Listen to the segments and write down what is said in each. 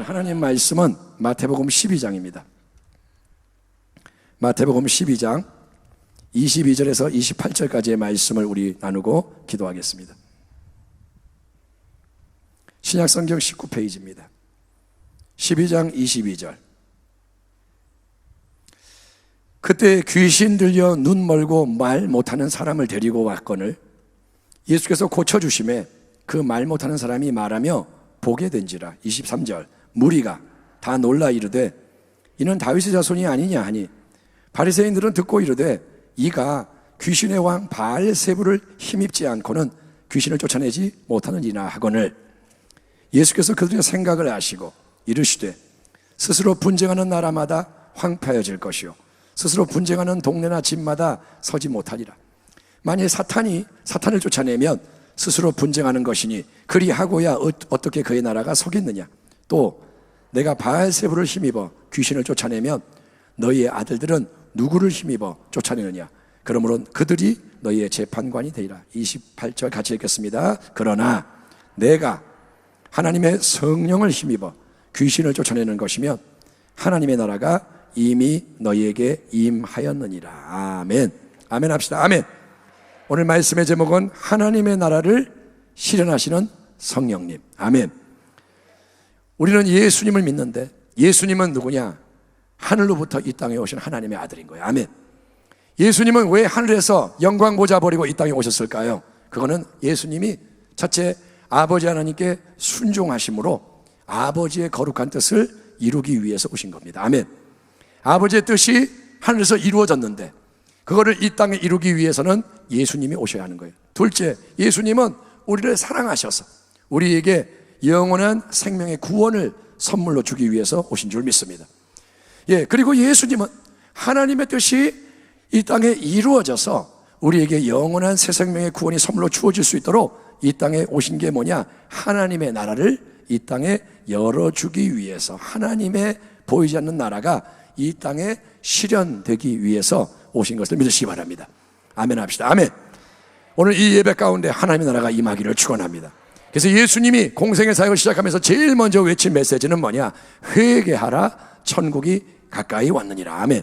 하나님 말씀은 마태복음 12장입니다. 마태복음 12장 22절에서 28절까지의 말씀을 우리 나누고 기도하겠습니다. 신약성경 19페이지입니다. 12장 22절. 그때 귀신 들려 눈 멀고 말 못하는 사람을 데리고 왔거늘 예수께서 고쳐주심에 그 말 못하는 사람이 말하며 보게 된지라. 23절. 무리가 다 놀라 이르되 이는 다윗의 자손이 아니냐 하니 바리새인들은 듣고 이르되 이가 귀신의 왕 바알세불을 힘입지 않고는 귀신을 쫓아내지 못하느니라 하거늘 예수께서 그들의 생각을 아시고 이르시되 스스로 분쟁하는 나라마다 황폐해질 것이요 스스로 분쟁하는 동네나 집마다 서지 못하리라. 만일 사탄을 쫓아내면 스스로 분쟁하는 것이니 그리하고야 어떻게 그의 나라가 서겠느냐. 또 내가 바알세불을 힘입어 귀신을 쫓아내면 너희의 아들들은 누구를 힘입어 쫓아내느냐. 그러므로 그들이 너희의 재판관이 되리라. 28절 같이 읽겠습니다. 그러나 내가 하나님의 성령을 힘입어 귀신을 쫓아내는 것이면 하나님의 나라가 이미 너희에게 임하였느니라. 아멘. 아멘 합시다. 아멘. 오늘 말씀의 제목은 하나님의 나라를 실현하시는 성령님. 아멘. 우리는 예수님을 믿는데 예수님은 누구냐? 하늘로부터 이 땅에 오신 하나님의 아들인 거예요. 아멘. 예수님은 왜 하늘에서 영광 보좌 버리고 이 땅에 오셨을까요? 그거는 예수님이 첫째 아버지 하나님께 순종하심으로 아버지의 거룩한 뜻을 이루기 위해서 오신 겁니다. 아멘. 아버지의 뜻이 하늘에서 이루어졌는데 그거를 이 땅에 이루기 위해서는 예수님이 오셔야 하는 거예요. 둘째, 예수님은 우리를 사랑하셔서 우리에게 영원한 생명의 구원을 선물로 주기 위해서 오신 줄 믿습니다. 그리고 예수님은 하나님의 뜻이 이 땅에 이루어져서 우리에게 영원한 새 생명의 구원이 선물로 주어질 수 있도록 이 땅에 오신 게 뭐냐? 하나님의 나라를 이 땅에 열어주기 위해서 하나님의 보이지 않는 나라가 이 땅에 실현되기 위해서 오신 것을 믿으시기 바랍니다. 아멘 합시다. 아멘. 오늘 이 예배 가운데 하나님의 나라가 임하기를 축원합니다. 그래서 예수님이 공생의 사역을 시작하면서 제일 먼저 외친 메시지는 뭐냐? 회개하라, 천국이 가까이 왔느니라. 아멘.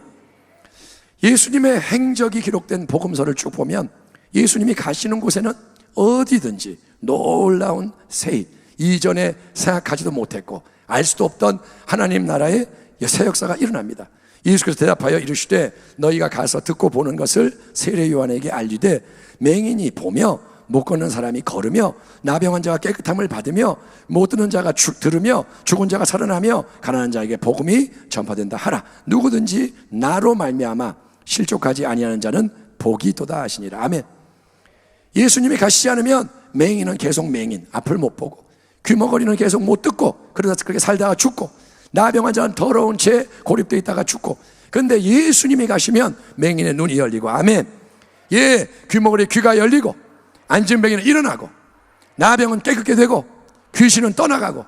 예수님의 행적이 기록된 복음서를 쭉 보면 예수님이 가시는 곳에는 어디든지 놀라운 새 이전에 생각하지도 못했고 알 수도 없던 하나님 나라의 새 역사가 일어납니다. 예수께서 대답하여 이르시되 너희가 가서 듣고 보는 것을 세례 요한에게 알리되 맹인이 보며 못 걷는 사람이 걸으며 나병한 자가 깨끗함을 받으며 못 듣는 자가 들으며 죽은 자가 살아나며 가난한 자에게 복음이 전파된다 하라. 누구든지 나로 말미암아 실족하지 아니하는 자는 복이 있도다 하시니라. 아멘. 예수님이 가시지 않으면 맹인은 계속 맹인, 앞을 못 보고 귀머거리는 계속 못 듣고 그러다 그렇게 살다가 죽고 나병한 자는 더러운 채 고립되어 있다가 죽고 그런데 예수님이 가시면 맹인의 눈이 열리고 아멘. 귀머거리 귀가 열리고 앉은 맹인은 일어나고 나병은 깨끗게 되고 귀신은 떠나가고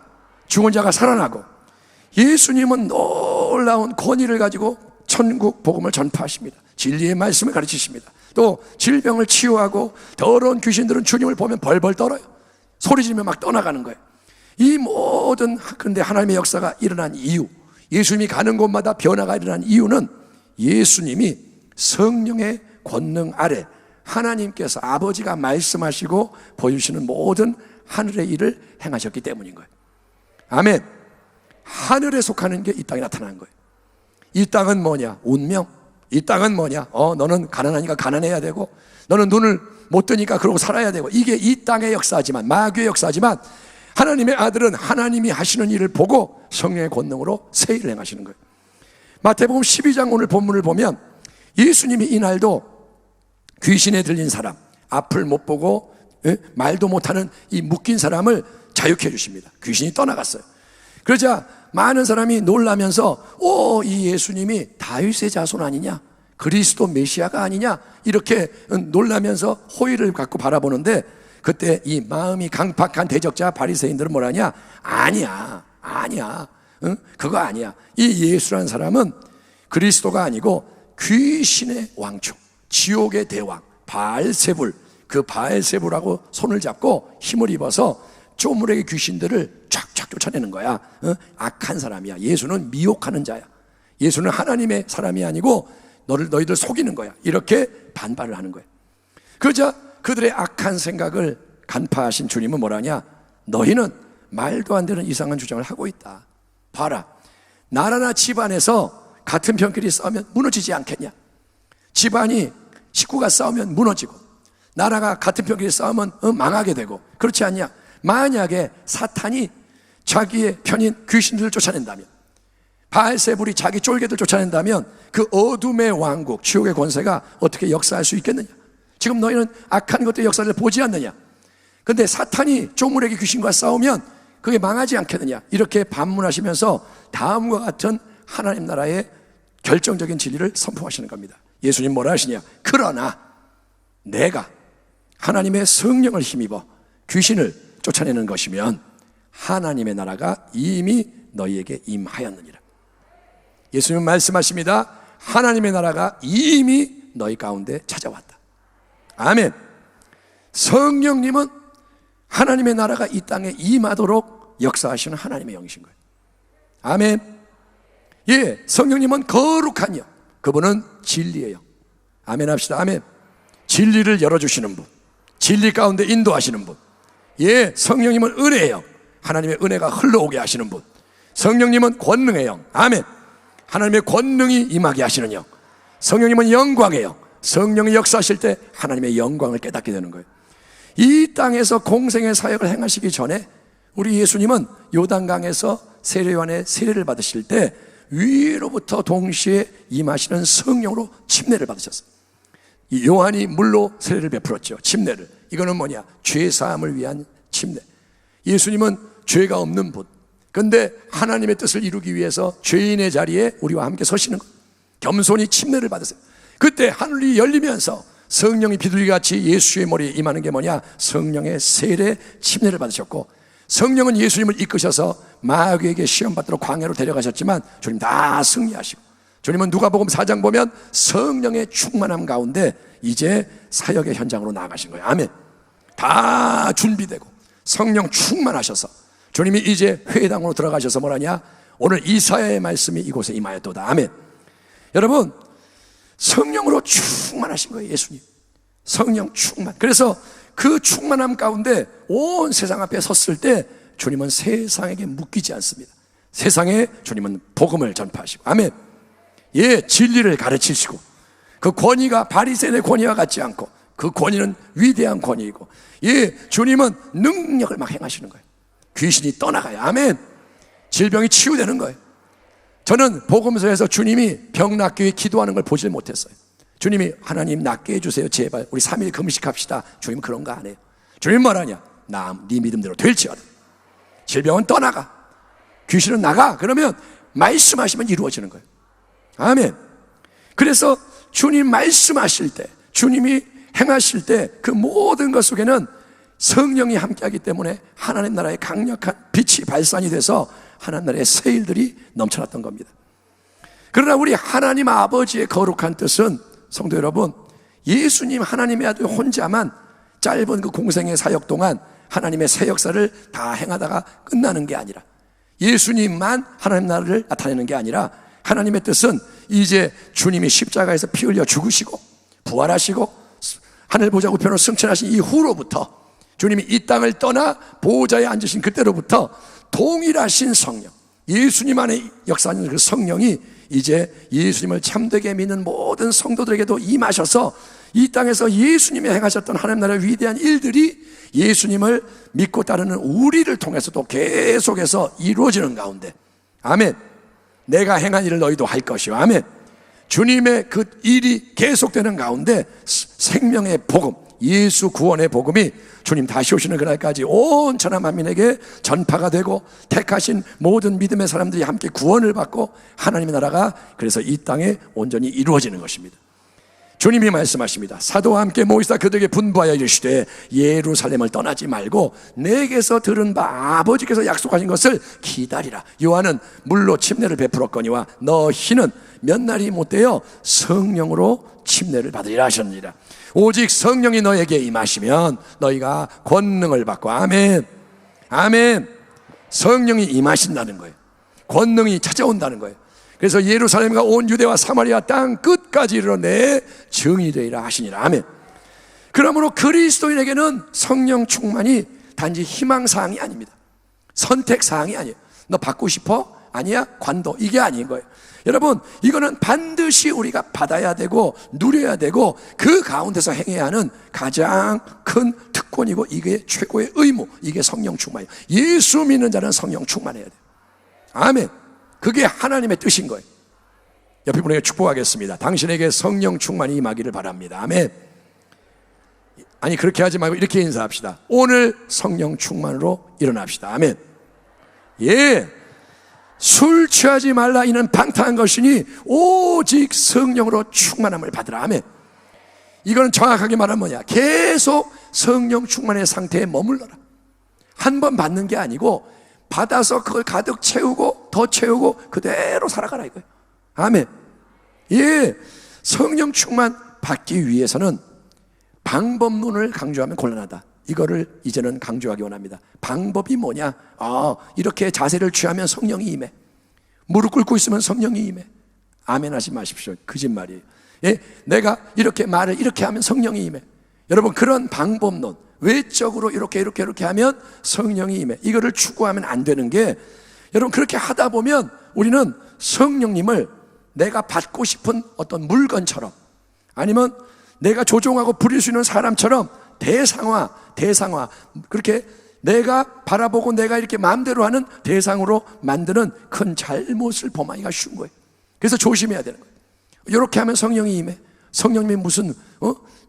죽은 자가 살아나고 예수님은 놀라운 권위를 가지고 천국 복음을 전파하십니다. 진리의 말씀을 가르치십니다. 또 질병을 치유하고 더러운 귀신들은 주님을 보면 벌벌 떨어요. 소리지르며 막 떠나가는 거예요. 이 모든 그런데 하나님의 역사가 일어난 이유, 예수님이 가는 곳마다 변화가 일어난 이유는 예수님이 성령의 권능 아래 하나님께서 아버지가 말씀하시고 보여주시는 모든 하늘의 일을 행하셨기 때문인 거예요. 아멘. 하늘에 속하는 게 이 땅에 나타나는 거예요. 이 땅은 뭐냐? 운명. 이 땅은 뭐냐? 너는 가난하니까 가난해야 되고 너는 눈을 못 뜨니까 그러고 살아야 되고 이게 이 땅의 역사지만 마귀의 역사지만 하나님의 아들은 하나님이 하시는 일을 보고 성령의 권능으로 새 일을 행하시는 거예요. 마태복음 12장 오늘 본문을 보면 예수님이 이날도 귀신에 들린 사람, 앞을 못 보고 말도 못하는 이 묶인 사람을 자유케 해주십니다. 귀신이 떠나갔어요. 그러자 많은 사람이 놀라면서 이 예수님이 다윗의 자손 아니냐? 그리스도 메시아가 아니냐? 이렇게 놀라면서 호의를 갖고 바라보는데 그때 이 마음이 강팍한 대적자 바리새인들은 뭐라냐? 아니야. 그거 아니야. 이 예수라는 사람은 그리스도가 아니고 귀신의 왕초, 지옥의 대왕 바알세불, 그 바알세불하고 손을 잡고 힘을 입어서 쪼무레기 귀신들을 쫙쫙 쫓아내는 거야. 악한 사람이야. 예수는 미혹하는 자야. 예수는 하나님의 사람이 아니고 너희들 속이는 거야. 이렇게 반발을 하는 거야. 그러자 그들의 악한 생각을 간파하신 주님은 뭐라냐? 너희는 말도 안 되는 이상한 주장을 하고 있다. 봐라, 나라나 집안에서 같은 편끼리 싸우면 무너지지 않겠냐? 집안이 식구가 싸우면 무너지고, 나라가 같은 편끼리 싸우면 망하게 되고, 그렇지 않냐? 만약에 사탄이 자기의 편인 귀신들을 쫓아낸다면, 바알세불이 자기 쫄개들 쫓아낸다면 그 어둠의 왕국, 지옥의 권세가 어떻게 역사할 수 있겠느냐? 지금 너희는 악한 것들의 역사를 보지 않느냐? 근데 사탄이 쪼무레기 귀신과 싸우면 그게 망하지 않겠느냐? 이렇게 반문하시면서 다음과 같은 하나님 나라의 결정적인 진리를 선포하시는 겁니다. 예수님 뭐라 하시냐? 그러나 내가 하나님의 성령을 힘입어 귀신을 쫓아내는 것이면 하나님의 나라가 이미 너희에게 임하였느니라. 예수님은 말씀하십니다. 하나님의 나라가 이미 너희 가운데 찾아왔다. 아멘. 성령님은 하나님의 나라가 이 땅에 임하도록 역사하시는 하나님의 영이신 거예요. 아멘. 예, 성령님은 거룩한 영, 그분은 진리의 영. 아멘 합시다. 아멘. 진리를 열어주시는 분, 진리 가운데 인도하시는 분. 예, 성령님은 은혜의 영, 하나님의 은혜가 흘러오게 하시는 분. 성령님은 권능의 영. 아멘. 하나님의 권능이 임하게 하시는 영. 성령님은 영광의 영. 성령이 역사하실 때 하나님의 영광을 깨닫게 되는 거예요. 이 땅에서 공생의 사역을 행하시기 전에 우리 예수님은 요단강에서 세례요한의 세례를 받으실 때 위로부터 동시에 임하시는 성령으로 침례를 받으셨어요. 이 요한이 물로 세례를 베풀었죠. 침례를. 이거는 뭐냐? 죄 사함을 위한 침례. 예수님은 죄가 없는 분, 그런데 하나님의 뜻을 이루기 위해서 죄인의 자리에 우리와 함께 서시는 것, 겸손히 침례를 받으세요. 그때 하늘이 열리면서 성령이 비둘기같이 예수의 머리에 임하는 게 뭐냐? 성령의 세례 침례를 받으셨고, 성령은 예수님을 이끄셔서 마귀에게 시험받도록 광야로 데려가셨지만 주님 다 승리하시고, 주님은 누가복음 4장 보면 성령의 충만함 가운데 이제 사역의 현장으로 나아가신 거예요. 아멘. 다 준비되고 성령 충만하셔서 주님이 이제 회당으로 들어가셔서 뭐라냐? 오늘 이사야의 말씀이 이곳에 임하였도다. 아멘. 여러분, 성령으로 충만하신 거예요. 예수님 성령 충만. 그래서 그 충만함 가운데 온 세상 앞에 섰을 때 주님은 세상에게 묶이지 않습니다. 세상에 주님은 복음을 전파하시고, 아멘. 예, 진리를 가르치시고, 그 권위가 바리새인의 권위와 같지 않고 그 권위는 위대한 권위이고, 예, 주님은 능력을 막 행하시는 거예요. 귀신이 떠나가요. 아멘. 질병이 치유되는 거예요. 저는 복음서에서 주님이 병 낫기 위해 기도하는 걸 보질 못했어요. 주님이 하나님 낫게 해주세요 제발 우리 3일 금식합시다. 주님 그런 거 안 해요. 주님 뭐라냐? 네 믿음대로 될지어다. 질병은 떠나가, 귀신은 나가. 그러면 말씀하시면 이루어지는 거예요. 아멘. 그래서 주님 말씀하실 때, 주님이 행하실 때 그 모든 것 속에는 성령이 함께하기 때문에 하나님 나라의 강력한 빛이 발산이 돼서 하나님 나라의 새 일들이 넘쳐났던 겁니다. 그러나 우리 하나님 아버지의 거룩한 뜻은, 성도 여러분, 예수님 하나님의 아들 혼자만 짧은 그 공생의 사역 동안 하나님의 새 역사를 다 행하다가 끝나는 게 아니라, 예수님만 하나님 나라를 나타내는 게 아니라, 하나님의 뜻은 이제 주님이 십자가에서 피 흘려 죽으시고 부활하시고 하늘 보좌 우편으로 승천하신 이후로부터, 주님이 이 땅을 떠나 보좌에 앉으신 그때로부터 동일하신 성령, 예수님 안에 역사하는 그 성령이 이제 예수님을 참되게 믿는 모든 성도들에게도 임하셔서 이 땅에서 예수님이 행하셨던 하나님 나라의 위대한 일들이 예수님을 믿고 따르는 우리를 통해서도 계속해서 이루어지는 가운데, 아멘. 내가 행한 일을 너희도 할 것이요. 아멘. 주님의 그 일이 계속되는 가운데 생명의 복음, 예수 구원의 복음이 주님 다시 오시는 그날까지 온 천하 만민에게 전파가 되고 택하신 모든 믿음의 사람들이 함께 구원을 받고 하나님의 나라가 그래서 이 땅에 온전히 이루어지는 것입니다. 주님이 말씀하십니다. 사도와 함께 모이사 그들에게 분부하여 이르시되 예루살렘을 떠나지 말고 내게서 들은 바 아버지께서 약속하신 것을 기다리라. 요한은 물로 침례를 베풀었거니와 너희는 몇 날이 못되어 성령으로 침례를 받으리라 하셨느니라. 오직 성령이 너에게 임하시면 너희가 권능을 받고, 아멘. 아멘. 성령이 임하신다는 거예요. 권능이 찾아온다는 거예요. 그래서 예루살렘과 온 유대와 사마리아 땅 끝까지 이르러 내 증이 되리라 하시니라. 아멘. 그러므로 그리스도인에게는 성령 충만이 단지 희망사항이 아닙니다. 선택사항이 아니에요. 너 받고 싶어? 아니야? 관도. 이게 아닌 거예요. 여러분, 이거는 반드시 우리가 받아야 되고 누려야 되고 그 가운데서 행해야 하는 가장 큰 특권이고 이게 최고의 의무. 이게 성령 충만이에요. 예수 믿는 자는 성령 충만해야 돼요. 아멘. 그게 하나님의 뜻인 거예요. 옆에 분에게 축복하겠습니다. 당신에게 성령 충만이 임하기를 바랍니다. 아멘. 아니, 그렇게 하지 말고 이렇게 인사합시다. 오늘 성령 충만으로 일어납시다. 아멘. 예. 술 취하지 말라 이는 방탕한 것이니 오직 성령으로 충만함을 받으라. 아멘. 이거는 정확하게 말하면 뭐냐? 계속 성령 충만의 상태에 머물러라. 한 번 받는 게 아니고 받아서 그걸 가득 채우고 더 채우고 그대로 살아가라 이거예요. 아멘. 예. 성령 충만 받기 위해서는 방법론을 강조하면 곤란하다. 이거를 이제는 강조하기 원합니다. 방법이 뭐냐? 이렇게 자세를 취하면 성령이 임해. 무릎 꿇고 있으면 성령이 임해. 아멘 하지 마십시오. 거짓말이에요. 예? 내가 이렇게 말을 이렇게 하면 성령이 임해. 여러분, 그런 방법론, 외적으로 이렇게 하면 성령이 임해. 이거를 추구하면 안 되는 게, 여러분, 그렇게 하다 보면 우리는 성령님을 내가 받고 싶은 어떤 물건처럼, 아니면 내가 조종하고 부릴 수 있는 사람처럼 대상화, 그렇게 내가 바라보고 내가 이렇게 마음대로 하는 대상으로 만드는 큰 잘못을 범하기가 쉬운 거예요. 그래서 조심해야 되는 거예요. 이렇게 하면 성령이 임해. 성령님이 무슨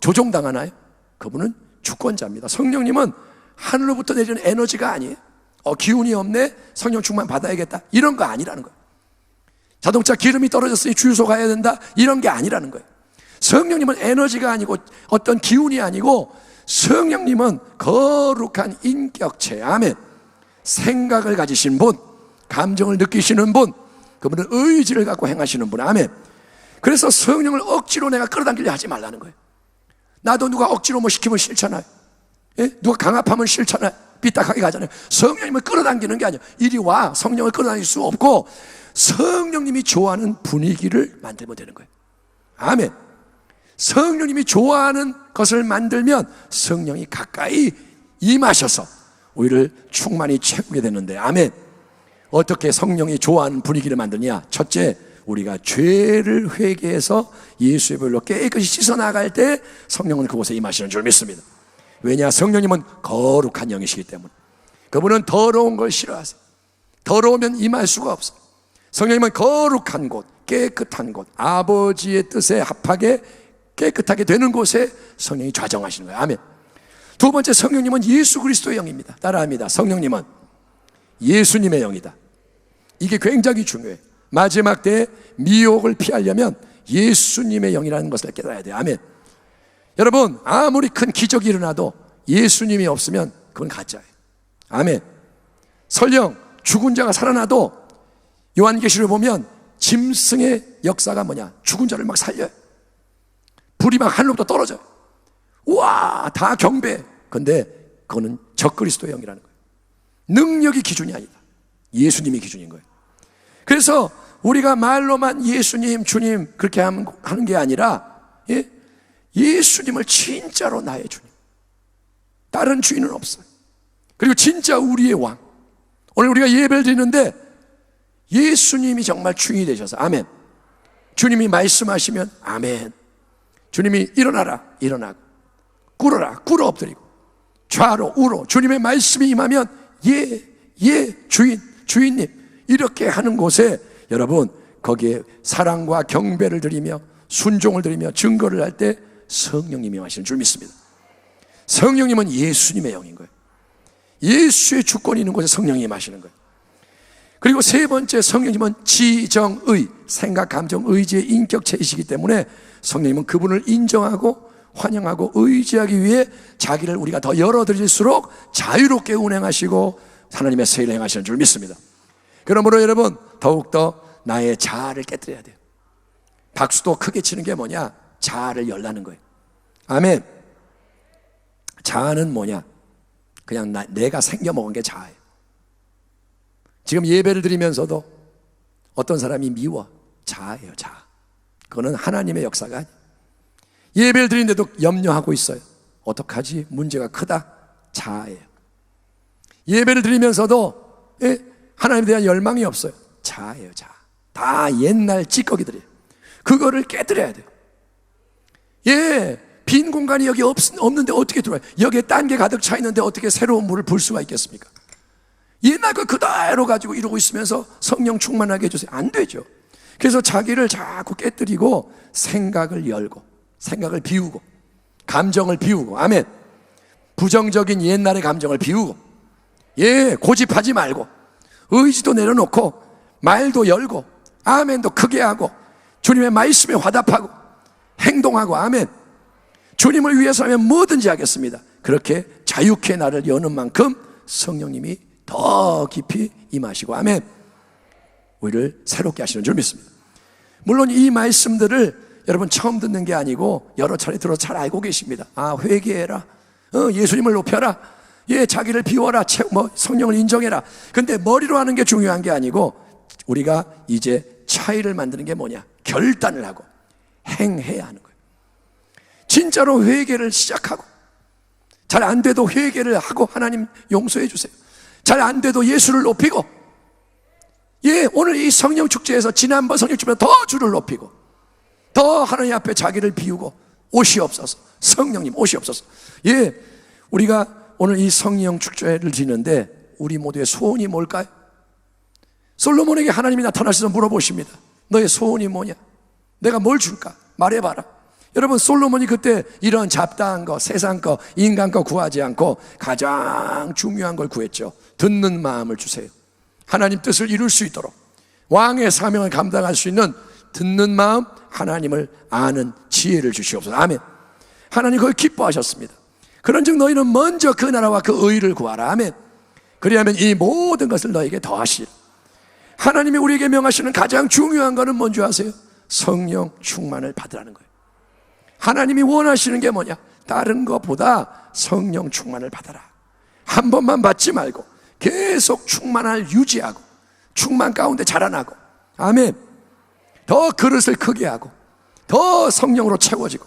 조종당하나요? 그분은 주권자입니다. 성령님은 하늘로부터 내리는 에너지가 아니에요. 기운이 없네, 성령 충만 받아야겠다, 이런 거 아니라는 거예요. 자동차 기름이 떨어졌으니 주유소 가야 된다, 이런 게 아니라는 거예요. 성령님은 에너지가 아니고 어떤 기운이 아니고 성령님은 거룩한 인격체. 아멘. 생각을 가지신 분, 감정을 느끼시는 분, 그분은 의지를 갖고 행하시는 분. 아멘. 그래서 성령을 억지로 내가 끌어당기려 하지 말라는 거예요. 나도 누가 억지로 뭐 시키면 싫잖아요. 예? 누가 강압하면 싫잖아요. 삐딱하게 가잖아요. 성령님을 끌어당기는 게 아니에요. 이리 와. 성령을 끌어당길 수 없고 성령님이 좋아하는 분위기를 만들면 되는 거예요. 아멘. 성령님이 좋아하는 것을 만들면 성령이 가까이 임하셔서 우리를 충만히 채우게 되는데, 아멘. 어떻게 성령이 좋아하는 분위기를 만드냐? 첫째, 우리가 죄를 회개해서 예수의 보혈로 깨끗이 씻어나갈 때 성령은 그곳에 임하시는 줄 믿습니다. 왜냐? 성령님은 거룩한 영이시기 때문에. 그분은 더러운 걸 싫어하세요. 더러우면 임할 수가 없어요. 성령님은 거룩한 곳, 깨끗한 곳, 아버지의 뜻에 합하게 깨끗하게 되는 곳에 성령이 좌정하시는 거예요. 아멘. 두 번째, 성령님은 예수 그리스도의 영입니다. 따라합니다. 성령님은 예수님의 영이다. 이게 굉장히 중요해요. 마지막 때에 미혹을 피하려면 예수님의 영이라는 것을 깨달아야 돼요. 아멘. 여러분, 아무리 큰 기적이 일어나도 예수님이 없으면 그건 가짜예요. 아멘. 설령 죽은 자가 살아나도 요한계시를 보면 짐승의 역사가 뭐냐? 죽은 자를 막 살려요. 불이 막 하늘로부터 떨어져요. 우와, 다 경배. 근데 그거는 적그리스도의 영이라는 거예요. 능력이 기준이 아니다. 예수님이 기준인 거예요. 그래서 우리가 말로만 예수님, 주님 그렇게 하는 게 아니라, 예? 예수님을 진짜로 나의 주님, 다른 주인은 없어요. 그리고 진짜 우리의 왕. 오늘 우리가 예배를 드리는데 예수님이 정말 주인이 되셔서, 아멘. 주님이 말씀하시면 아멘. 주님이 일어나라, 일어나고, 꿇어라, 꿇어 엎드리고, 좌로 우로 주님의 말씀이 임하면 주인님 이렇게 하는 곳에 여러분, 거기에 사랑과 경배를 드리며 순종을 드리며 증거를 할 때 성령님이 하시는 줄 믿습니다. 성령님은 예수님의 영인 거예요. 예수의 주권이 있는 곳에 성령님이 하시는 거예요. 그리고 세 번째, 성령님은 지정의, 생각, 감정, 의지의 인격체이시기 때문에 성령님은 그분을 인정하고 환영하고 의지하기 위해 자기를 우리가 더 열어드릴수록 자유롭게 운행하시고 하나님의 세일을 행하시는 줄 믿습니다. 그러므로 여러분, 더욱더 나의 자아를 깨뜨려야 돼요. 박수도 크게 치는 게 뭐냐? 자아를 열라는 거예요. 아멘. 자아는 뭐냐? 그냥 내가 생겨먹은 게 자아예요. 지금 예배를 드리면서도 어떤 사람이 미워. 자아예요, 자아. 그거는 하나님의 역사가 아니에요. 예배를 드리는데도 염려하고 있어요. 어떡하지? 문제가 크다. 자아예요. 예배를 드리면서도 하나님에 대한 열망이 없어요. 자아예요, 자아. 다 옛날 찌꺼기들이에요. 그거를 깨뜨려야 돼요. 빈 공간이 여기 없는데 어떻게 들어와요? 여기에 딴 게 가득 차 있는데 어떻게 새로운 물을 부을 수가 있겠습니까? 옛날 거 그대로 가지고 이러고 있으면서 성령 충만하게 해주세요. 안 되죠. 그래서 자기를 자꾸 깨뜨리고 생각을 열고, 생각을 비우고, 감정을 비우고, 아멘. 부정적인 옛날의 감정을 비우고, 고집하지 말고, 의지도 내려놓고, 말도 열고, 아멘도 크게 하고, 주님의 말씀에 화답하고, 행동하고, 아멘. 주님을 위해서라면 뭐든지 하겠습니다. 그렇게 자유케 나를 여는 만큼 성령님이 더 깊이 임하시고, 아멘. 우리를 새롭게 하시는 줄 믿습니다. 물론 이 말씀들을 여러분 처음 듣는 게 아니고 여러 차례 들어서 잘 알고 계십니다. 회개해라, 예수님을 높여라, 자기를 비워라, 성령을 인정해라. 근데 머리로 하는 게 중요한 게 아니고 우리가 이제 차이를 만드는 게 뭐냐? 결단을 하고 행해야 하는 거예요. 진짜로 회개를 시작하고, 잘 안 돼도 회개를 하고 하나님 용서해 주세요. 잘 안 돼도 예수를 높이고, 오늘 이 성령 축제에서 지난번 성령 축제보다 더 주를 높이고, 더 하나님 앞에 자기를 비우고, 옷이 없어서, 성령님 옷이 없어서. 우리가 오늘 이 성령 축제를 지는데 우리 모두의 소원이 뭘까요? 솔로몬에게 하나님이 나타나셔서 물어보십니다. 너의 소원이 뭐냐? 내가 뭘 줄까? 말해봐라. 여러분, 솔로몬이 그때 이런 잡다한 거, 세상 거, 인간 거 구하지 않고 가장 중요한 걸 구했죠. 듣는 마음을 주세요. 하나님 뜻을 이룰 수 있도록 왕의 사명을 감당할 수 있는 듣는 마음, 하나님을 아는 지혜를 주시옵소서. 아멘. 하나님 그걸 기뻐하셨습니다. 그런즉 너희는 먼저 그 나라와 그 의를 구하라. 아멘. 그리하면 이 모든 것을 너에게 더하시리라. 하나님이 우리에게 명하시는 가장 중요한 것은 뭔지 아세요? 성령 충만을 받으라는 거예요. 하나님이 원하시는 게 뭐냐? 다른 것보다 성령 충만을 받아라. 한 번만 받지 말고 계속 충만을 유지하고, 충만 가운데 자라나고, 아멘. 더 그릇을 크게 하고 더 성령으로 채워지고,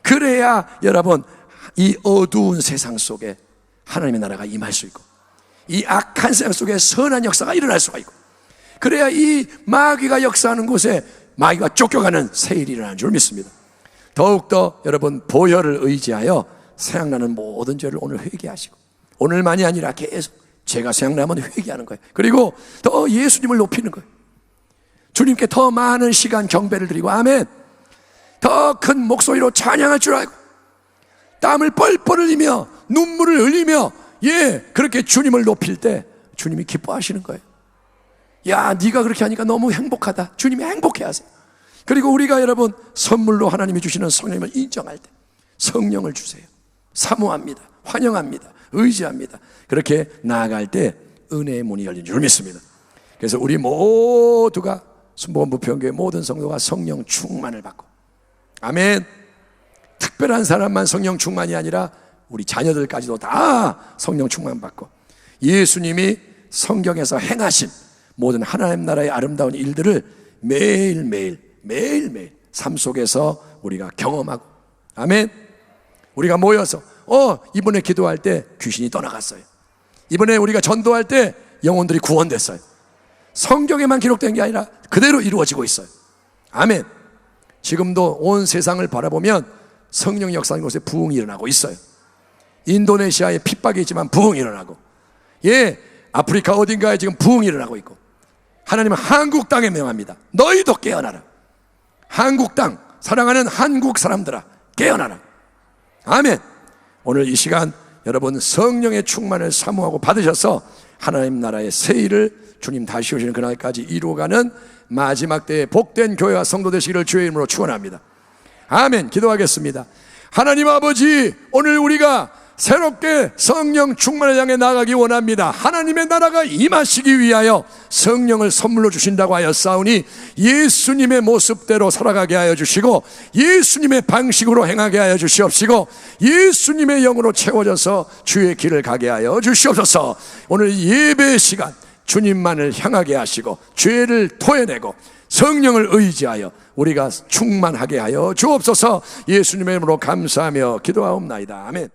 그래야 여러분 이 어두운 세상 속에 하나님의 나라가 임할 수 있고, 이 악한 세상 속에 선한 역사가 일어날 수가 있고, 그래야 이 마귀가 역사하는 곳에 마귀가 쫓겨가는 세일이 일어나는 줄 믿습니다. 더욱더 여러분 보혈을 의지하여 생각나는 모든 죄를 오늘 회개하시고, 오늘만이 아니라 계속 죄가 생각나면 회개하는 거예요. 그리고 더 예수님을 높이는 거예요. 주님께 더 많은 시간 경배를 드리고, 아멘. 더 큰 목소리로 찬양할 줄 알고, 땀을 뻘뻘 흘리며 눈물을 흘리며 그렇게 주님을 높일 때 주님이 기뻐하시는 거예요. 네가 그렇게 하니까 너무 행복하다. 주님이 행복해 하세요. 그리고 우리가 여러분 선물로 하나님이 주시는 성령을 인정할 때 성령을 주세요. 사모합니다. 환영합니다. 의지합니다. 그렇게 나아갈 때 은혜의 문이 열린 줄 믿습니다. 그래서 우리 모두가 순복음 부평교회 모든 성도가 성령 충만을 받고, 아멘. 특별한 사람만 성령 충만이 아니라 우리 자녀들까지도 다 성령 충만 받고, 예수님이 성경에서 행하신 모든 하나님 나라의 아름다운 일들을 매일매일 삶 속에서 우리가 경험하고, 아멘. 우리가 모여서 이번에 기도할 때 귀신이 떠나갔어요. 이번에 우리가 전도할 때 영혼들이 구원됐어요. 성경에만 기록된 게 아니라 그대로 이루어지고 있어요. 아멘. 지금도 온 세상을 바라보면 성령 역사하는 곳에 부흥이 일어나고 있어요. 인도네시아에 핍박이 있지만 부흥이 일어나고, 아프리카 어딘가에 지금 부흥이 일어나고 있고, 하나님은 한국 땅에 명합니다. 너희도 깨어나라. 한국 땅 사랑하는 한국 사람들아, 깨어나라. 아멘. 오늘 이 시간 여러분 성령의 충만을 사모하고 받으셔서 하나님 나라의 새 일을 주님 다시 오시는 그날까지 이루어가는 마지막 때의 복된 교회와 성도 되시기를 주의 이름으로 축원합니다. 아멘. 기도하겠습니다. 하나님 아버지, 오늘 우리가 새롭게 성령 충만을 향해 나가기 원합니다. 하나님의 나라가 임하시기 위하여 성령을 선물로 주신다고 하였사오니 예수님의 모습대로 살아가게 하여 주시고 예수님의 방식으로 행하게 하여 주시옵시고 예수님의 영으로 채워져서 주의 길을 가게 하여 주시옵소서. 오늘 예배의 시간 주님만을 향하게 하시고 죄를 토해내고 성령을 의지하여 우리가 충만하게 하여 주옵소서. 예수님의 이름으로 감사하며 기도하옵나이다. 아멘.